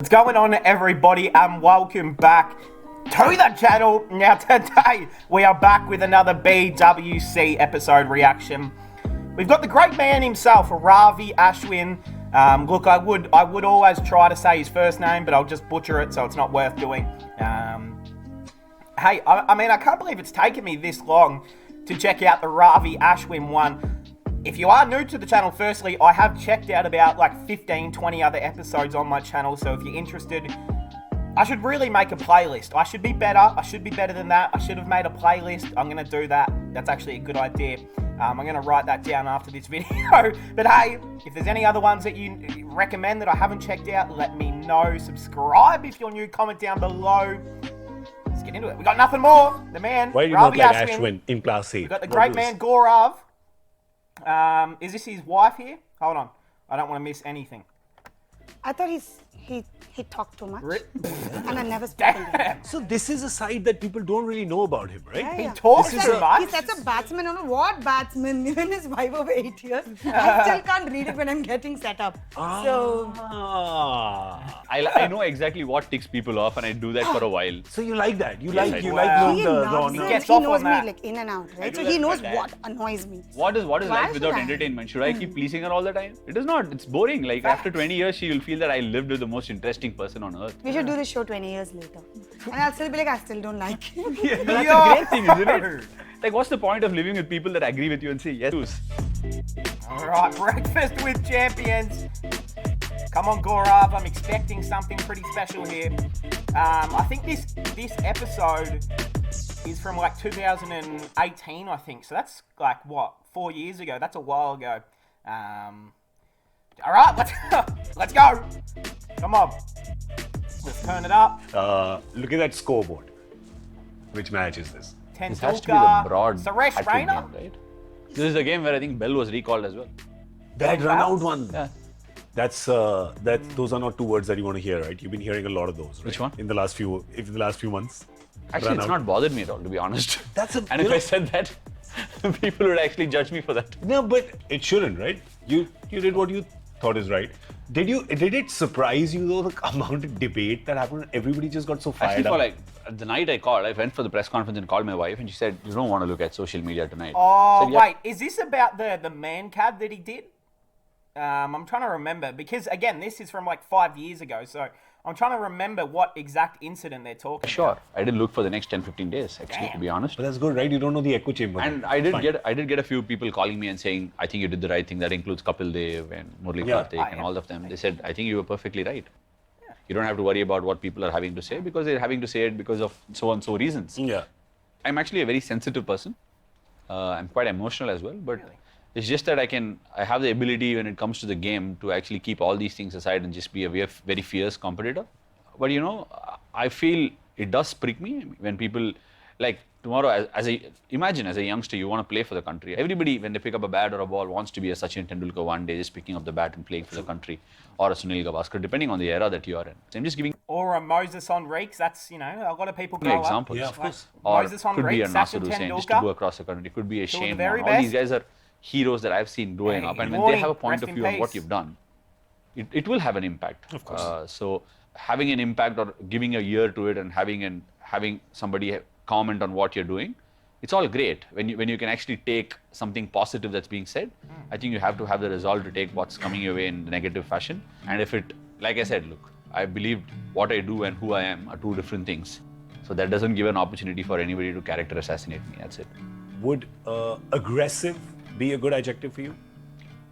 What's going on, everybody, and welcome back to the channel. Now today we are back with another BwC episode reaction. We've got the great man himself, Ravi Ashwin. Look, I would always try to say his first name, but I'll just butcher it, so it's not worth doing. Hey, I mean, I can't believe it's taken me this long to check out the Ravi Ashwin one. If you are new to the channel, firstly, I have checked out about like 15, 20 other episodes on my channel, so if you're interested, I should really make a playlist. I should be better. I should be better than that. I should have made a playlist. I'm going to do that. That's actually a good idea. I'm going to write that down after this video. But hey, if there's any other ones that you recommend that I haven't checked out, let me know. Subscribe if you're new. Comment down below. Let's get into it. We got nothing more. The man, Why do you Ravi not like Ashwin Ashwin in Class A? We got the great man, Gaurav. Is this his wife here? Hold on. I don't want to miss anything. I thought he talked too much. And I never spoken to him. So this is a side that people don't really know about him, right? Yeah, He yeah. talks He's too such- much. He's such a batsman. I don't know what batsman. Even his wife of 8 years. I still can't read it when I'm getting set up. So I know exactly what ticks people off, and I do that for a while. So you like that? You Yes, like I you do. like Wow. knowing he the knows raw me. numbers. Gets He off knows on me that. like in and out, right? do So that he for knows that. what annoys me. What is Why life without should I? entertainment? Should I keep pleasing her all the time? It is not. It's boring. Like after 20 years, she will feel that I lived with the most interesting person on earth. We should do this show 20 years later. And I'll still be like, I still don't like him. But that's a great thing, isn't it? Like, what's the point of living with people that agree with you and say yes? Alright, breakfast with champions. Come on, Gaurav. I'm expecting something pretty special here. I think this episode is from like 2018, I think. So that's like, what, 4 years ago? That's a while ago. Alright, let's go. Come on. Let's turn it up. Look at that scoreboard. Which match is this? This has to be the broad Suresh hat-trick Raina. game, right? This is the game where I think Bell was recalled as well. That run out one. Yeah. Those are not two words that you want to hear, right? You've been hearing a lot of those, right? Which one? In the last few months. Actually, Run it's out. not bothered me at all, to be honest. That's a- And if I said that, people would actually judge me for that. No, but it shouldn't, right? You did what you thought is right. Did it surprise you though, the amount of debate that happened? Everybody just got so Actually, fired for up. like the night I went for the press conference and called my wife, and she said, "You don't want to look at social media tonight." Oh, I said, "Yeah." wait. Is this about the man cab that he did? I'm trying to remember. Because, again, this is from like 5 years ago. So I'm trying to remember what exact incident they're talking Sure. about. I didn't look for the next 10-15 days, actually, to Damn. be honest. But that's good, right? You don't know the echo chamber. And I did Fine. get a few people calling me and saying, "I think you did the right thing." That includes Kapil Dev and Murali Yeah. Karthik and all of them. They said, "I think you were perfectly right. You don't have to worry about what people are having to say because they're having to say it because of so and so reasons." Yeah. I'm actually a very sensitive person. I'm quite emotional as well, but it's just that I have the ability when it comes to the game to actually keep all these things aside and just be a very fierce competitor. But you know, I feel it does prick me when people, like tomorrow, imagine as a youngster, you want to play for the country. Everybody, when they pick up a bat or a ball, wants to be a Sachin Tendulkar one day, just picking up the bat and playing for the country, or a Sunil Gavaskar, depending on the era that you are in. So I'm just giving Or a Moses on Reeks. That's, a lot of people go examples. Yeah, of course. Or Moses on could be a Reeks, Nasser Sachin Hussain just to Tendulkar. go across the country. Could be a Two of the Shane very Warne. All these best. guys are heroes that I've seen growing up, and when Warne, they have a point rest of in view on what peace. you've done, it will have an impact. Of course. So having an impact or giving a year to it and having somebody comment on what you're doing, it's all great. When you can actually take something positive that's being said, I think you have to have the resolve to take what's coming your way in the negative fashion. And if it, like I said, look, I believe what I do and who I am are two different things. So that doesn't give an opportunity for anybody to character assassinate me. That's it. Would aggressive be a good adjective for you?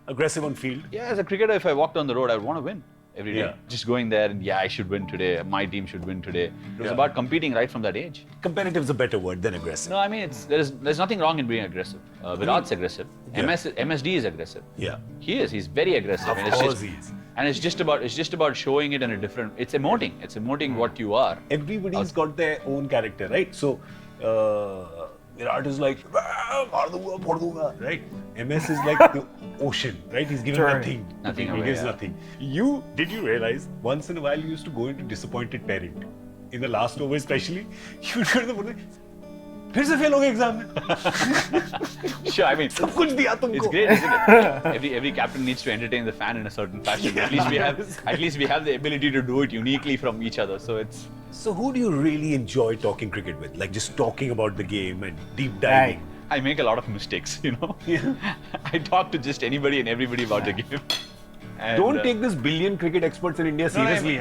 Aggressive on field? Yeah, as a cricketer, if I walked on the road, I would want to win every day. Yeah. Just going there and, I should win today. My team should win today. It was Yeah. about competing right from that age. Competitive is a better word than aggressive. No, I mean, there's nothing wrong in being aggressive. Virat's aggressive. Yeah. MSD is aggressive. Yeah. He is. He's very aggressive. Of and it's course just, he is. And it's just about showing it in a different. It's emoting. It's emoting what you are. Everybody's got their own character, right? So, Virat is like, "Maar dunga, phod dunga," right? MS is like the ocean, right? He's given True. nothing. Nothing He away, gives yeah. nothing. Did you realize once in a while you used to go into disappointed parent? In the last over especially, you would go to the फिर से fail हो गए exam में. Sure, I mean, सब कुछ दिया तुमको. it's great, isn't it? Every captain needs to entertain the fan in a certain fashion. Yeah. At least we have the ability to do it uniquely from each other. So it's. So who do you really enjoy talking cricket with? Like just talking about the game and deep diving. I make a lot of mistakes, you know. I talk to just anybody and everybody about the game. And, Don't take this billion cricket experts in India seriously,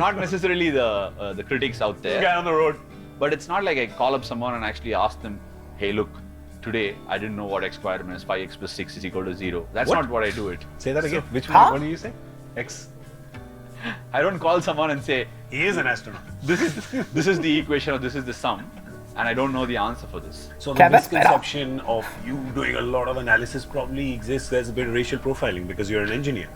Not necessarily the critics out there. Guy on the road. But it's not like I call up someone and actually ask them, hey, look, today I didn't know what x squared minus 5x plus 6 is equal to 0. That's What? not what I do it. Say that again. Which Huh? one? What did you say? X. I don't call someone and say, He is an astronaut. this is the equation or this is the sum, and I don't know the answer for this. So Okay, the that's better. misconception of you doing a lot of analysis probably exists as a bit of racial profiling because you're an engineer,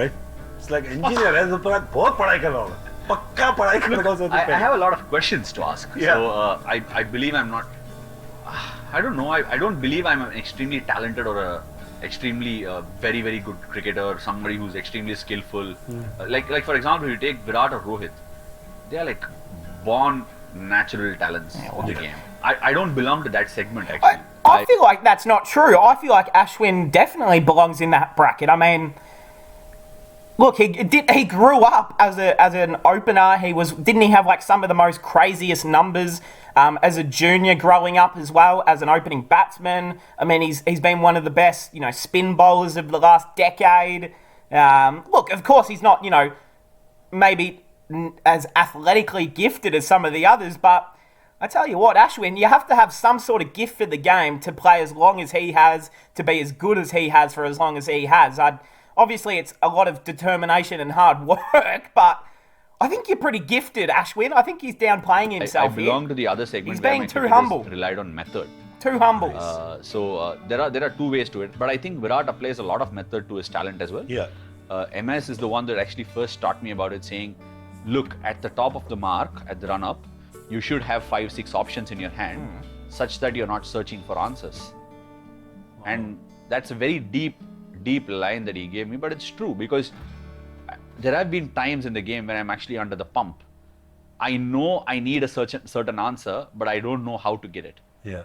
right? It's like engineer है तो बहुत पढ़ाई कर रहा होगा. पक्का पढ़ाई कर रहा होगा. I have a lot of questions to ask. Yeah. So I believe I'm not. I don't know. I don't believe I'm an extremely talented or a extremely very very good cricketer or somebody who's extremely skillful. Like for example, if you take Virat or Rohit, they are like born natural talents of the game. I don't belong to that segment actually. I feel like that's not true. I feel like Ashwin definitely belongs in that bracket. I mean, look, he grew up as an opener. Didn't he have like some of the most craziest numbers as a junior growing up as well as an opening batsman? I mean, he's been one of the best, spin bowlers of the last decade. Look, of course, he's not, maybe as athletically gifted as some of the others, but I tell you what, Ashwin, you have to have some sort of gift for the game to play as long as he has, to be as good as he has for as long as he has. Obviously, it's a lot of determination and hard work, but I think you're pretty gifted, Ashwin. I think he's downplaying I himself belong here. to the other segment. He's where being my too cricket humble. is relied on method. Too humble. So there are two ways to it, but I think Virat applies a lot of method to his talent as well. Yeah. MS is the one that actually first taught me about it, saying, look, at the top of the mark, at the run-up, you should have 5-6 options in your hand, such that you're not searching for answers. And that's a very deep line that he gave me, but it's true because there have been times in the game when I'm actually under the pump. I know I need a certain answer, but I don't know how to get it. Yeah.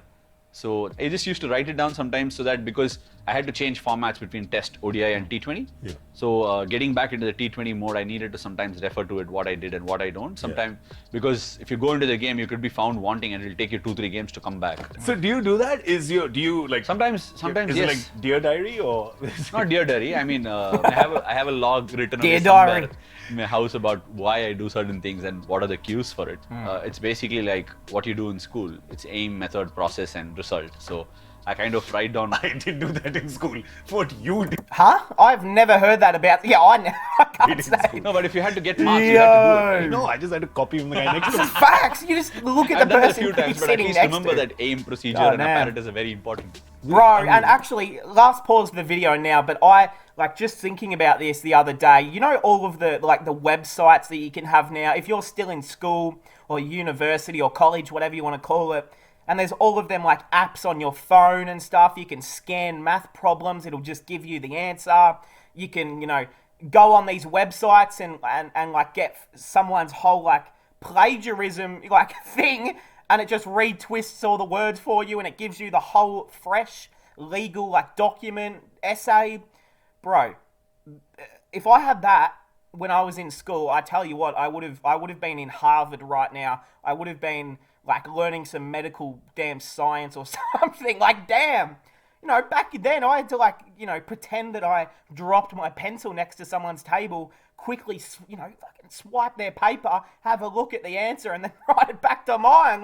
So I just used to write it down sometimes so that because I had to change formats between Test, ODI and T20. Yeah. So getting back into the T20 mode, I needed to sometimes refer to it, what I did and what I don't. Sometimes because if you go into the game, you could be found wanting and it'll take you 2-3 games to come back. So do you do that? Do you like Sometimes is yes. it like Dear Diary or Not Dear Diary. I mean, I have a log written Dear away somewhere Diary. in my house about why I do certain things and what are the cues for it. It's basically like what you do in school. It's aim, method, process, and result. So I kind of write down. I didn't do that in school. What you did? Huh? I've never heard that about... Yeah, I can't It is say. cool. No, but if you had to get marks, you had to do it. No, I just had to copy from the guy next to me. Facts! You just look at I've the done that a person few times, but at sitting least next remember to. that aim, procedure, Oh, and man. apparatus are very important. Bro, and actually, last pause of the video now, but I, just thinking about this the other day, you know all of the, the websites that you can have now, if you're still in school or university or college, whatever you want to call it, and there's all of them, apps on your phone and stuff, you can scan math problems, it'll just give you the answer, you can, go on these websites and get someone's whole, plagiarism, thing, and it just retwists all the words for you and it gives you the whole fresh legal document essay. Bro, if I had that when I was in school, I tell you what, I would have been in Harvard right now. I would have been learning some medical damn science or something. Damn. Back then I had to pretend that I dropped my pencil next to someone's table, quickly, fucking swipe their paper, have a look at the answer, and then write it back to mine.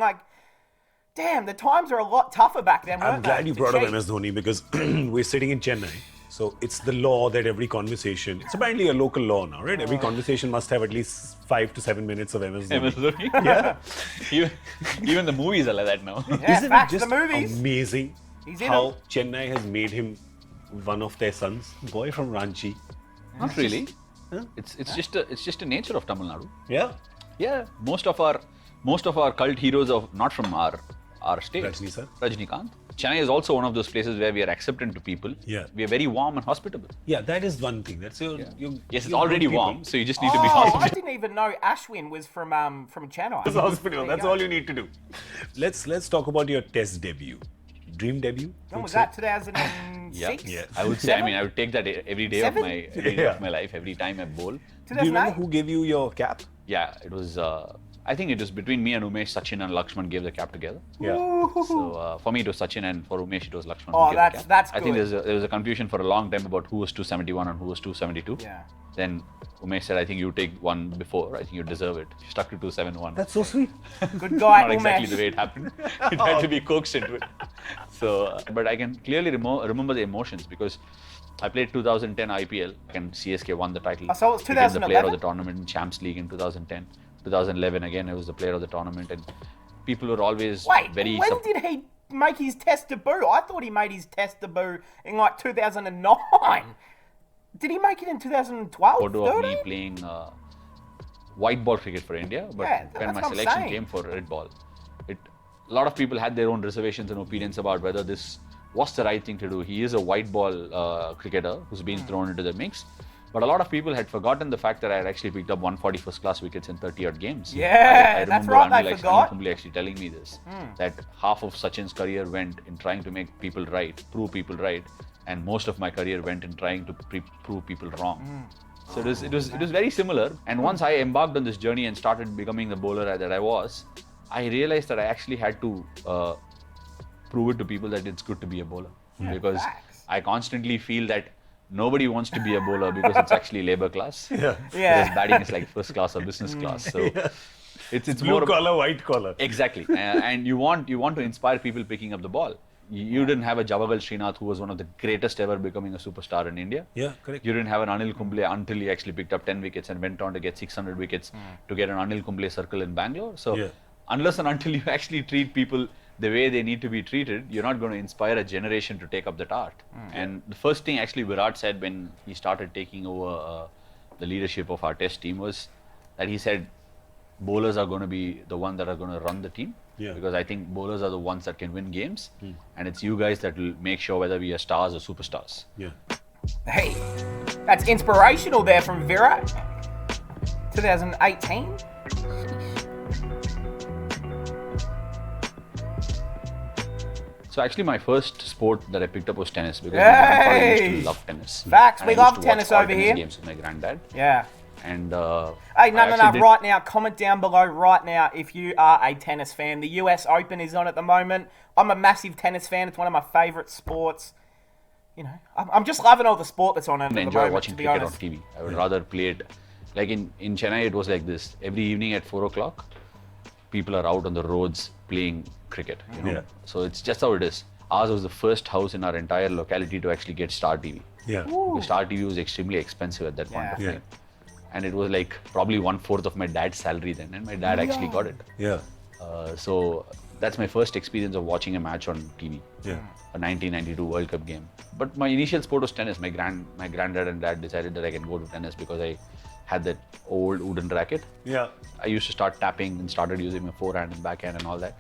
Damn, the times are a lot tougher back then, weren't I'm glad they? you To brought up cheat. MS Dhoni because we're sitting in Chennai. So it's the law that every conversation, it's apparently a local law now, right? Every conversation must have at least 5 to 7 minutes of MS Dhoni. MS Dhoni. Yeah. Even the movies are like that now. Yeah, Isn't facts, it just the movies. amazing He's in how them. Chennai has made him one of their sons, boy from Ranchi. Not really. Huh? It's just a nature of Tamil Nadu. Yeah. Yeah, most of our cult heroes are not from our state. Rajni sir. Rajnikant. Chennai is also one of those places where we are accepting to people. Yeah. We are very warm and hospitable. Yeah, that is one thing. That's your. Yes, it's already warm, so you just need to be Oh, I hospitable. didn't even know Ashwin was from Chennai. It's hospital. There you That's go. all you need to do. Let's talk about your test debut. Dream debut? When was Would that? say? 2006? Yeah. I would say, I mean, I would take that every day Seven? every day of my life, every time I bowl. Do you remember 2008? who gave you your cap? Yeah, it was. I think it was between me and Umesh, Sachin and Lakshman gave the cap together. Yeah. So for me it was Sachin and for Umesh it was Lakshman. Oh, who gave the cap. that's I think good. there was a confusion for a long time about who was 271 and who was 272. Yeah. Then Umesh said, I think you take one before. I think you deserve it. You stuck to 271. That's so sweet. Good guy, not exactly Umesh. the way it happened. It had to be coaxed into it. So, but I can clearly remember the emotions because I played 2010 IPL and CSK won the title. Oh, so it was Became the player of 2011? the tournament in Champs League in 2010. 2011 again, I was the player of the tournament, and people were always Wait, very. when did he make his test debut? I thought he made his test debut in like 2009. Did he make it in 2012? Photo of me 13? playing white ball cricket for India, but Yeah, when that's my what I'm selection saying. came for red ball, a lot of people had their own reservations and opinions about whether this was the right thing to do. He is a white ball cricketer who's been thrown into the mix. But a lot of people had forgotten the fact that I had actually picked up 140 first-class wickets in 30-odd games. Yeah, I that's remember right, they Anil forgot. Kumble actually telling me this, that half of Sachin's career went in trying to make people right, prove people right, and most of my career went in trying to prove people wrong. So it was very similar. And once I embarked on this journey and started becoming the bowler that I was, I realized that I actually had to prove it to people that it's good to be a bowler. Because facts. I constantly feel that nobody wants to be a bowler because it's actually labor class. Yeah. Yeah. Because batting is like first class or business class. So it's Blue more collar, white collar. exactly. And you want to inspire people picking up the ball. You didn't have a Javagal Srinath who was one of the greatest ever becoming a superstar in India. Yeah, correct. You didn't have an Anil Kumble until he actually picked up 10 wickets and went on to get 600 wickets to get an Anil Kumble circle in Bangalore. So Yeah. unless and until you actually treat people the way they need to be treated, you're not going to inspire a generation to take up that art. And the first thing actually Virat said when he started taking over the leadership of our test team was that he said bowlers are going to be the one that are going to run the team. Yeah. Because I think bowlers are the ones that can win games, and it's you guys that will make sure whether we are stars or superstars. Yeah. Hey, that's inspirational there from Virat. 2018. So actually, my first sport that I picked up was tennis because my grandfather used Hey! to love tennis. Facts, And we I used love to watch tennis all over tennis here. Games with my granddad, Yeah. and Hey, no, I actually did- right now, comment down below right now if you are a tennis fan. The US Open is on at the moment. I'm a massive tennis fan. It's one of my favourite sports. You know, I'm just loving all the sport that's on at and the enjoy moment, watching to be cricket on honest. TV. I would rather play it. Like in Chennai, it was like this. Every evening at 4 o'clock, people are out on the roads playing cricket. You know? Yeah. So it's just how it is. Ours was the first house in our entire locality to actually get Star TV. Yeah. Because Star TV was extremely expensive at that point Yeah. of Yeah. time. And it was like probably 1/4 of my dad's salary then, and my dad actually got it. Yeah. So that's my first experience of watching a match on TV. Yeah. A 1992 World Cup game. But my initial sport was tennis. My granddad and dad decided that I can go to tennis because I had that old wooden racket. Yeah. I used to start tapping and started using my forehand and backhand and all that.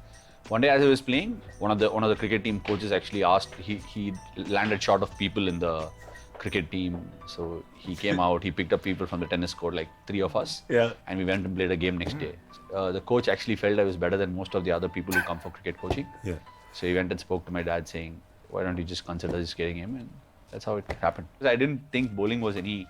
One day as I was playing, one of the cricket team coaches actually asked, he landed short of people in the cricket team. So he came out, he picked up people from the tennis court, like 3 of us. Yeah. And we went and played a game next day. The coach actually felt I was better than most of the other people who come for cricket coaching. Yeah. So he went and spoke to my dad saying, why don't you just consider just getting him? And that's how it happened. I didn't think bowling was any...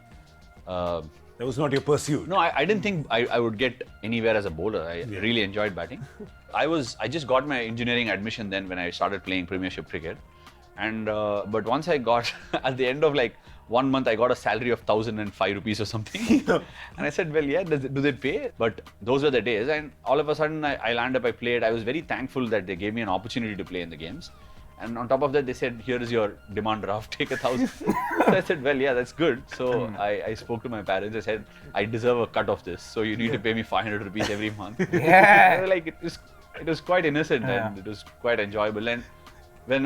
That was not your pursuit. No, I didn't think I would get anywhere as a bowler. I really enjoyed batting. I just got my engineering admission then when I started playing Premiership cricket. And but once I got, at the end of like 1 month, I got a salary of 1,005 rupees or something. And I said, well, yeah, do they pay? But those were the days. And all of a sudden, I landed up, I played. I was very thankful that they gave me an opportunity to play in the games. And on top of that, they said, here is your demand draft, take 1,000. So I said, well, yeah, that's good. So I spoke to my parents. I said, I deserve a cut of this. So you need to pay me 500 rupees every month. Yeah. And like, it was quite innocent and it was quite enjoyable. And when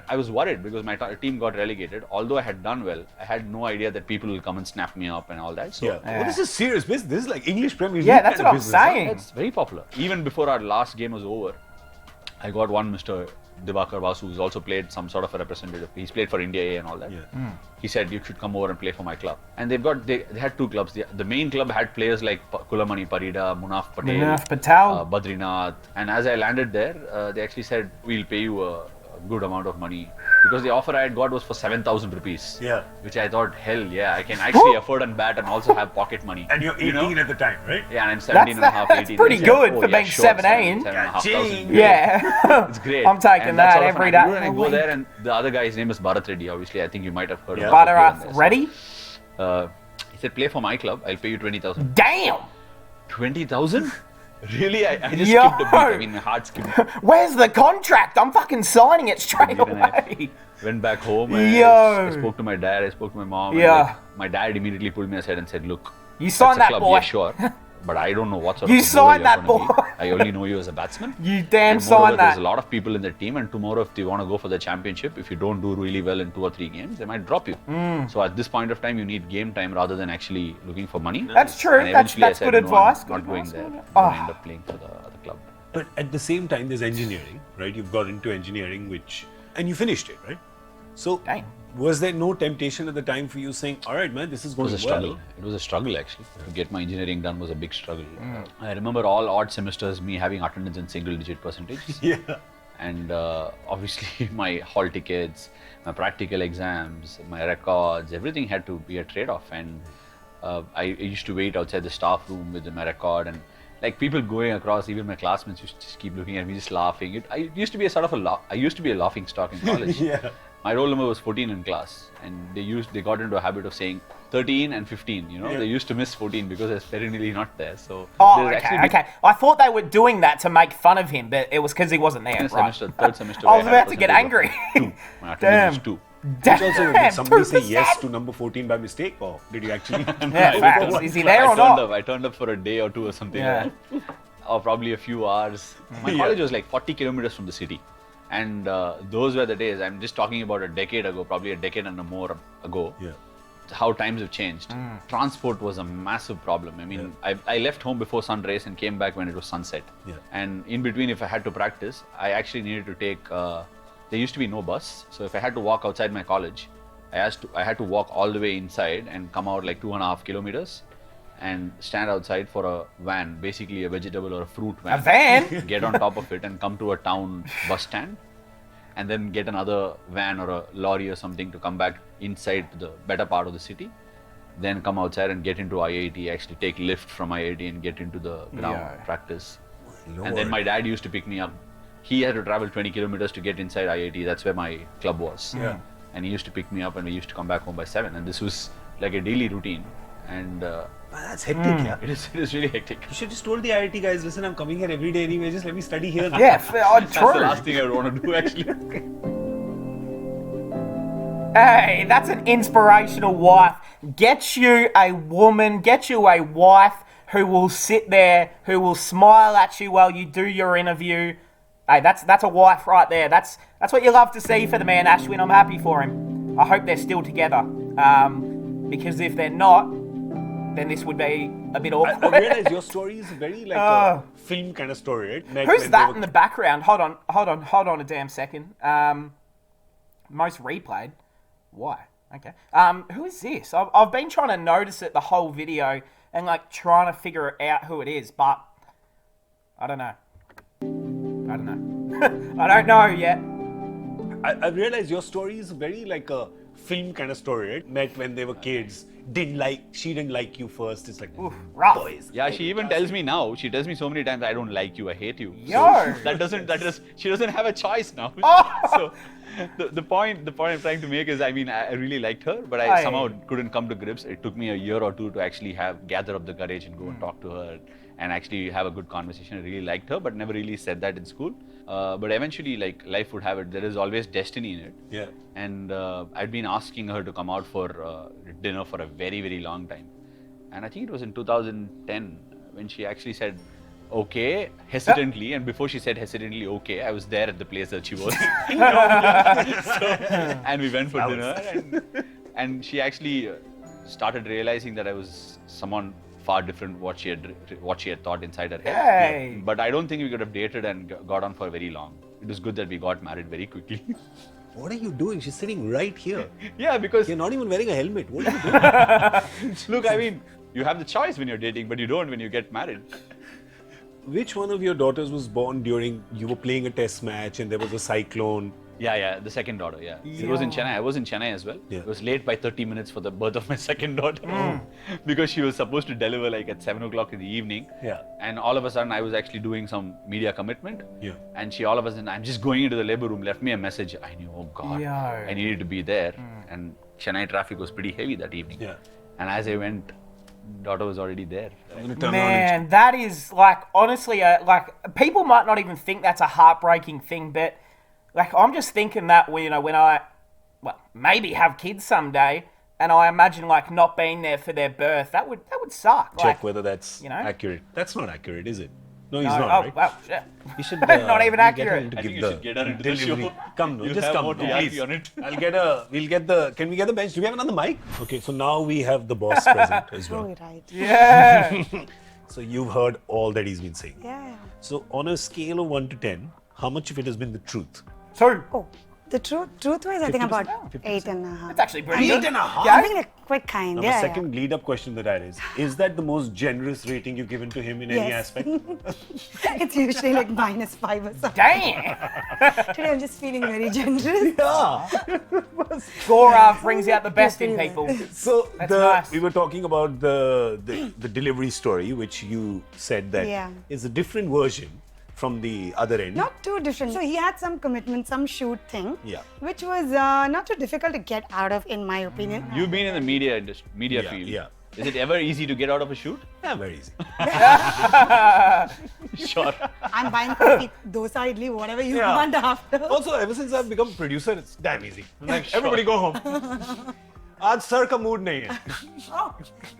I was worried because my team got relegated, although I had done well, I had no idea that people will come and snap me up and all that. So Yeah. Well, this is serious business. This is like English Premier League. Yeah, that's kind what of I'm business, huh? saying. it's very popular. Even before our last game was over, I got one Mr. Diwakar Vasu, who's also played some sort of a representative. He's played for India A and all that. Yeah. He said, you should come over and play for my club. And they had two clubs. The main club had players like Kulamani Parida, Munaf Patel, Badrinath. And as I landed there, they actually said, we'll pay you a good amount of money. Because the offer I had got was for 7,000 rupees. Yeah. Which I thought, hell yeah, I can actually afford and bat and also have pocket money. And you're 18 at the time, right? Yeah, and I'm 17 and a half, 18. That's pretty good for being 17. Yeah. It's great. I'm taking that every day. And I go there, and the other guy's name is Bharat Reddy. Obviously, I think you might have heard of him. Bharat Reddy? He said, play for my club, I'll pay you 20,000. Damn! 20,000? Really? I just skipped a beat. I mean, my heart skipped. Where's the contract? I'm fucking signing it straight away. Went back home and I spoke to my dad, I spoke to my mom. Yeah. And my dad immediately pulled me aside and said, look, you signed that club. boy. Yeah, sure. But I don't know what sort you of signed that boy. I only know you as a batsman. You damn and signed that. There's a lot of people in the team, and tomorrow if they want to go for the championship, if you don't do really well in 2 or 3 games, they might drop you. So at this point of time, you need game time rather than actually looking for money. That's true. And that's I said, good advice. I'm not going there. I'm going to end up playing for the other club. But at the same time, there's engineering, right? You've got into engineering, and you finished it, right? So, was there no temptation at the time for you saying, all right, man, this is going well? It was a struggle. It was a struggle, actually. To get my engineering done was a big struggle. I remember all odd semesters, me having attendance in single-digit percentages. Yeah. And obviously, my hall tickets, my practical exams, my records, everything had to be a trade-off. And I used to wait outside the staff room with my record, and like people going across, even my classmates used to just keep looking at me, just laughing. I used to be a laughing stock in college. Yeah. My roll number was 14 in class, and they got into a habit of saying 13 and 15. You know, They used to miss 14 because I was perennially not there. So okay. I thought they were doing that to make fun of him, but it was because he wasn't there. Third semester. I was about to get angry. 2. My attendance was 2. Did somebody say yes to number 14 by mistake, or did you actually? Is he there or not? I turned up for a day or 2 or something like that. Or probably a few hours. My college was like 40 kilometers from the city. And those were the days. I'm just talking about a decade ago, probably a decade and more ago. Yeah. How times have changed. Transport was a massive problem. I mean, I left home before sunrise and came back when it was sunset. Yeah. And in between, if I had to practice, I actually needed to take. There used to be no bus, so if I had to walk outside my college, I had to walk all the way inside and come out like 2.5 kilometers. And stand outside for a van, basically a vegetable or a fruit van. A van? Get on top of it and come to a town bus stand, and then get another van or a lorry or something to come back inside to the better part of the city. Then come outside and get into IIT, actually take lift from IIT and get into the ground practice. And then my dad used to pick me up. He had to travel 20 kilometers to get inside IIT. That's where my club was. Yeah. And he used to pick me up, and we used to come back home by 7. And this was like a daily routine. And that's hectic, yeah. It is really hectic. You should just told the IIT guys, listen, I'm coming here every day anyway, just let me study here. Yeah, That's the last thing I would want to do, actually. Hey, that's an inspirational wife. Get you a woman, get you a wife who will sit there, who will smile at you while you do your interview. Hey, that's a wife right there. That's what you love to see for the man Ashwin. I'm happy for him. I hope they're still together. Because if they're not, then this would be a bit awkward. I realize your story is very like a film kind of story, right? Like who's that in the background? Hold on a damn second. Most replayed. Why? Okay. Who is this? I've been trying to notice it the whole video and like trying to figure out who it is, but I don't know. I don't know yet. I realize your story is very like a film kind of story, right? Met when they were kids, she didn't like you first. It's like, rough. Boys. Yeah, she even tells me now. She tells me so many times, I don't like you, I hate you. Yo. So she doesn't have a choice now. So the point I'm trying to make is, I mean, I really liked her, but I somehow couldn't come to grips. It took me a year or 2 to actually gather up the courage and go and talk to her and actually have a good conversation. I really liked her, but never really said that in school. But eventually, like life would have it, there is always destiny in it. Yeah. And I'd been asking her to come out for dinner for a very, very long time. And I think it was in 2010 when she actually said, okay, hesitantly. And before she said hesitantly, okay, I was there at the place that she was. And we went for dinner. And she actually started realizing that I was someone far different what she had thought inside her head. Hey. But I don't think we could have dated and got on for very long. it was good that we got married very quickly. What are you doing? She's sitting right here. Yeah, because You're not even wearing a helmet. What are you doing? look, I mean, you have the choice when you're dating, but you don't when you get married. Which one of your daughters was born during you were playing a test match and there was a cyclone? Yeah, the second daughter, yeah. It was in Chennai. I was in Chennai as well. Yeah. It was late by 30 minutes for the birth of my second daughter. Because she was supposed to deliver like at 7 o'clock in the evening. Yeah. And all of a sudden, I was actually doing some media commitment. Yeah. And she all of a sudden, I'm just going into the labor room, left me a message. I knew, oh God, Yo. I needed to be there. And Chennai traffic was pretty heavy that evening. Yeah. And as I went, daughter was already there. I'm gonna turn around Man, that is like honestly, like people might not even think that's a heartbreaking thing, but like I'm just thinking that when I maybe have kids someday, and I imagine like not being there for their birth, that would suck. check Like, whether that's accurate. That's not accurate, is it? No, he's not, right? well, shit. You should Not even we'll get accurate. him to I give think you the should get her into the delivery. show. Come, no, You'll just have come, more no, TRP please. on it. Can we get the bench? Do we have another mic? Okay, so now we have the boss present as Oh, well. right. Yeah. So you've heard all that he's been saying. Yeah. So on a scale of 1 to 10, how much of it has been the truth? 2. Oh, the truth-wise, I think about 8.5. It's actually pretty Eight good. and a half? I think like quite kind. Now, Yeah. the second lead-up question that I had is that the most generous rating you've given to him in any Yes. aspect? It's usually like -5 or something. Damn. Today I'm just feeling very generous. Gaurav brings out the best in people. So That's nice. we were talking about the delivery story, which you said that is a different version from the other end. Not too different. So he had some commitment, some shoot thing, Yeah. which was not too difficult to get out of, in my opinion. You've been in the media Yeah, field. yeah. Is it ever easy to get out of a shoot? Yeah, very easy. Sure. I'm buying coffee, dosa, idli, whatever you Yeah. want after. Also, ever since I've become producer, it's damn easy. I'm like, everybody go home. आज sir का mood नहीं है. Oh,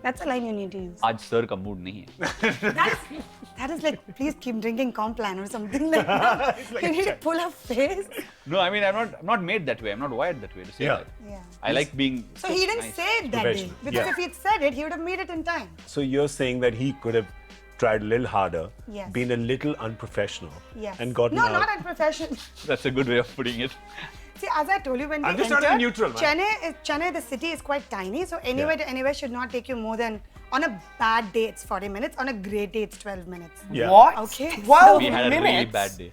that's a line you need to use. आज sir का mood नहीं है. That is like, please keep drinking Complan or something like that. You need to pull a face. No, I mean I'm not made that way. I'm not wired that way to say Yeah. that. Yeah. I like being. So he didn't nice. say it that day. Professional. Because Yeah. if he'd said it, he would have made it in time. So you're saying that he could have tried a little harder, Yes. been a little unprofessional, Yes. and gotten No, out. not unprofessional. That's a good way of putting it. See, as I told you when I'm we just trying to be entered, neutral, man. Chennai, the city is quite tiny, so anywhere to anywhere should not take you more than, on a bad day it's 40 minutes, on a great day it's 12 minutes. Yeah. What? Okay. 12 We had a minutes? really bad day.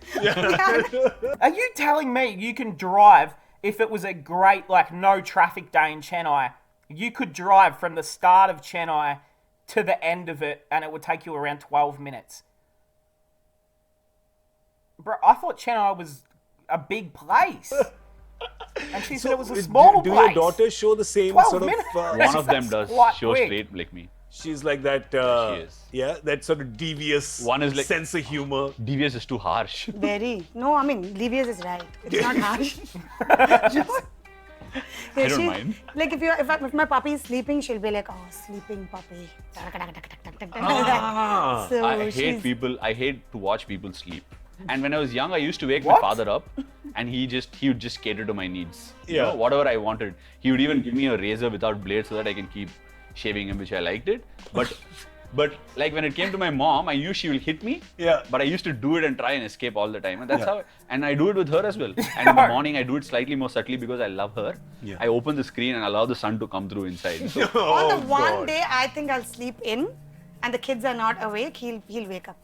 Are you telling me you can drive if it was a great, like, no traffic day in Chennai? You could drive from the start of Chennai to the end of it and it would take you around 12 minutes. Bro, I thought Chennai was a big place. And she said it was a small do place. your daughters show the same 12 sort minutes? of... One of them does Quite show quick. straight like me. she's like that... She is. Yeah, that sort of devious One is like- sense of humor. Devious is too harsh. Very. No, I mean, Livius is right. It's not harsh. I don't mind. Like if my puppy is sleeping, she'll be like, oh, sleeping puppy. Ah. So I she's- hate to watch people sleep. And when I was young, I used to wake What? my father up, and he would just cater to my needs. You Yeah. know, whatever I wanted. He would even give me a razor without blades so that I can keep shaving him, which I liked it. But like when it came to my mom, I knew she will hit me. Yeah. But I used to do it and try and escape all the time, and that's how. And I do it with her as well. And in the morning, I do it slightly more subtly because I love her. Yeah. I open the screen and allow the sun to come through inside. So, On the one God. day I think I'll sleep in and the kids are not awake, he'll wake up.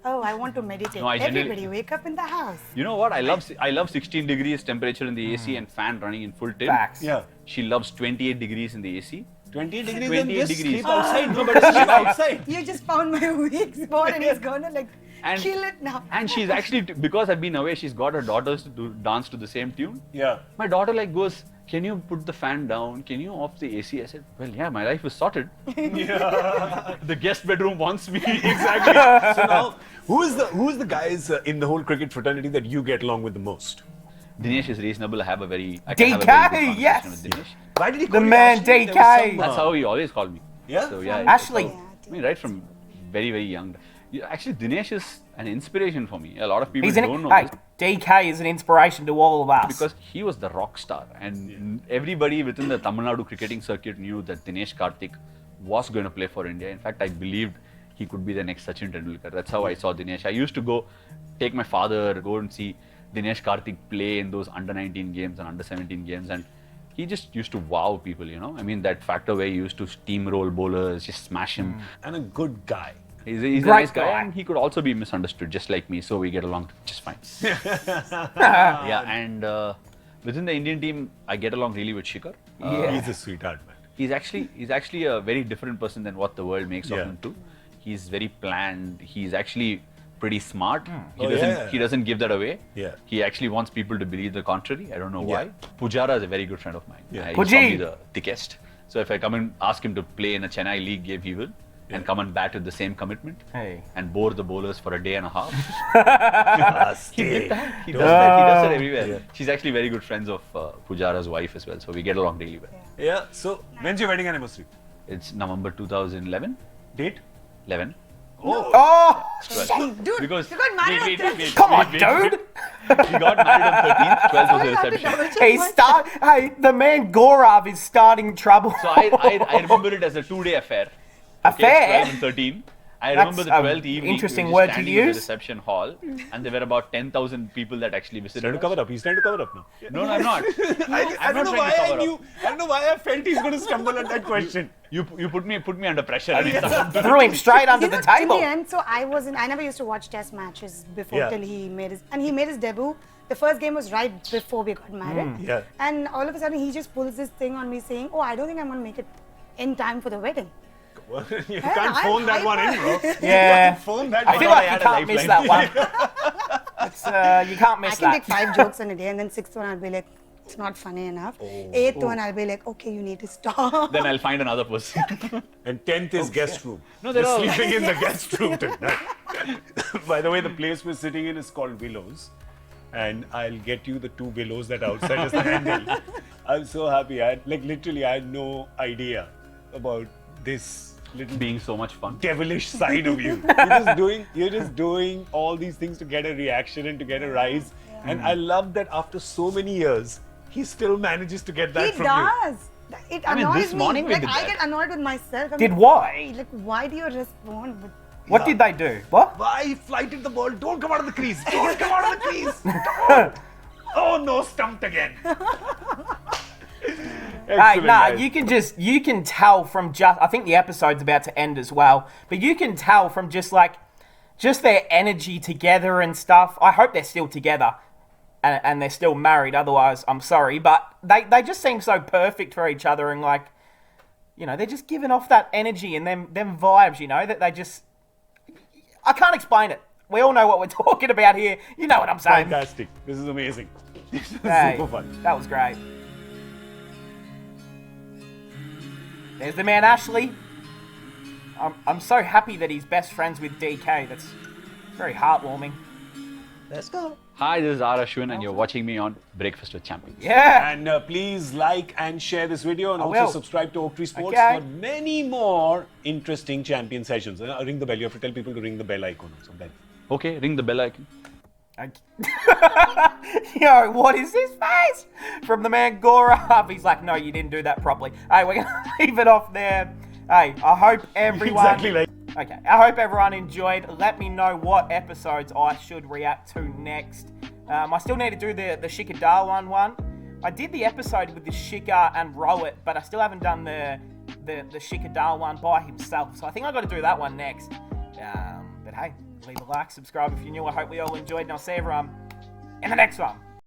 Oh, I want to meditate. No, I generally- Everybody wake up in the house. you know what? I love 16 degrees temperature in the AC and fan running in full tilt. Facts. Yeah. She loves 28 degrees in the AC. 28 degrees 28 and just degrees. sleep outside. No, but sleep outside. You just found my weak spot and he's gonna like And- kill it now. And she's actually, because I've been away, she's got her daughters to dance to the same tune. Yeah. My daughter like goes, can you put the fan down? Can you off the AC? I said, well, yeah, my life is sorted. Yeah. The guest bedroom wants me. Exactly. So now, who is the guys in the whole cricket fraternity that you get along with the most? Dinesh is reasonable. I can have a very DK, good conversation yes. with Dinesh. Why did he The call you man, Ashley? There was DK. some, That's how he always called me. Yeah? So yeah. Ashley. I mean, right from very, very young. Yeah, actually, Dinesh is an inspiration for me. A lot of people He's don't know hey, this DK is an inspiration to all of us. because he was the rock star, and everybody within the Tamil Nadu cricketing circuit knew that Dinesh Karthik was going to play for India. In fact, I believed he could be the next Sachin Tendulkar. That's how I saw Dinesh. I used to go take my father, go and see Dinesh Karthik play in those under 19 games and under 17 games, and he just used to wow people, you know. I mean, that factor where he used to steamroll bowlers, just smash him. And a good guy. He's a Great nice guy, guy. and he could also be misunderstood, just like me. So we get along just fine. Yeah, and within the Indian team, I get along really with Shikhar. Yeah. He's a sweetheart, man. He's actually a very different person than what the world makes of Yeah. him too. He's very planned. He's actually pretty smart. He Oh, doesn't give that away. Yeah. He actually wants people to believe the contrary. I don't know why. Yeah. Pujara is a very good friend of mine. Yeah. He's Puji. probably the thickest. So if I come and ask him to play in a Chennai league game, he will. And come and bat with the same commitment. Hey. And bore the bowlers for a day and a half. He Stay. does that. He does that everywhere. Yeah. She's actually very good friends of Pujara's wife as well. So we get along really well. Yeah, so when's your wedding anniversary? It's November 2011. Date? 11. Oh, Dude, Because you got married on 13th. come on, dude. We got married on 13th. 12th was the I have to reception. double check Hey, myself. hey, the man Gaurav is starting trouble. So I remember it as a 2-day affair. Okay, Affair? 12 and 13. I That's remember the a 12th evening. interesting we were word just to standing in use. the reception hall, and there were about 10,000 people that actually He's visited. trying to us. cover up. He's trying to cover up now. No, I'm not. I I'm don't not know trying why to I cover knew. up. I don't know why I felt he's going to stumble at that question. You put me under pressure. I mean, Threw him straight under You the know, table. in the end, so I never used to watch test matches before Yeah. till he made his debut. The first game was right before we got married. Yeah. And all of a sudden he just pulls this thing on me saying, "Oh, I don't think I'm gonna make it in time for the wedding." You can't phone that one in, bro. Yeah. Phone that I one. feel thought I like you had a can't miss that one. It's, you can't I miss can that. take 5 jokes in a day, and then 6th one I'll be like, "It's not funny enough." 8th one I'll be like, "Okay, you need to stop." then I'll find another person. And 10th is guest room. No, they're We're all- sleeping in the guest room tonight. By the way, the place we're sitting in is called Willows. And I'll get you the 2 willows that are outside as the handle. I'm so happy. I had no idea about this little Being so much fun. devilish side of you. You're just doing all these things to get a reaction and to get a rise. And I love that after so many years, he still manages to get that He from you. does. It I mean, annoys this me. morning we Like, did I that. get annoyed with myself. I'm Did like, what? why? Like, why do you respond with? What did they do? What? Why he flighted the ball? Don't come out of the crease. Don't come out of the crease. Don't. Oh no, stumped again. Hey, Excellent, nah, guys. you can tell from just, I think the episode's about to end as well, but you can tell from just their energy together and stuff. I hope they're still together and they're still married, otherwise I'm sorry, but they just seem so perfect for each other and like, you know, they're just giving off that energy and them vibes, you know, that they just, I can't explain it. We all know what we're talking about here. You know what I'm saying. Fantastic. This is amazing. This is Hey, super fun. that was great. There's the man Ashley. I'm so happy that he's best friends with DK. That's very heartwarming. Let's go. Hi, this is R. Ashwin, and you're watching me on Breakfast with Champions. Yeah. And please like and share this video and I also will. subscribe to Oak Tree Sports Okay. for many more interesting champion sessions. Ring the bell. You have to tell people to ring the bell icon or something. Okay, ring the bell icon. Yo, what is this face? From the man Gaurav. He's like, no, you didn't do that properly. Hey, we're going to leave it off there. Hey, I hope everyone... Exactly like. Okay, I hope everyone enjoyed. Let me know what episodes I should react to next. I still need to do the Shikhar Dhawan one. I did the episode with the Shikhar and Rohit, but I still haven't done the Shikhar Dhawan by himself. So I think I've got to do that one next. But hey, leave a like, subscribe if you're new. I hope we all enjoyed, and I'll see everyone in the next one.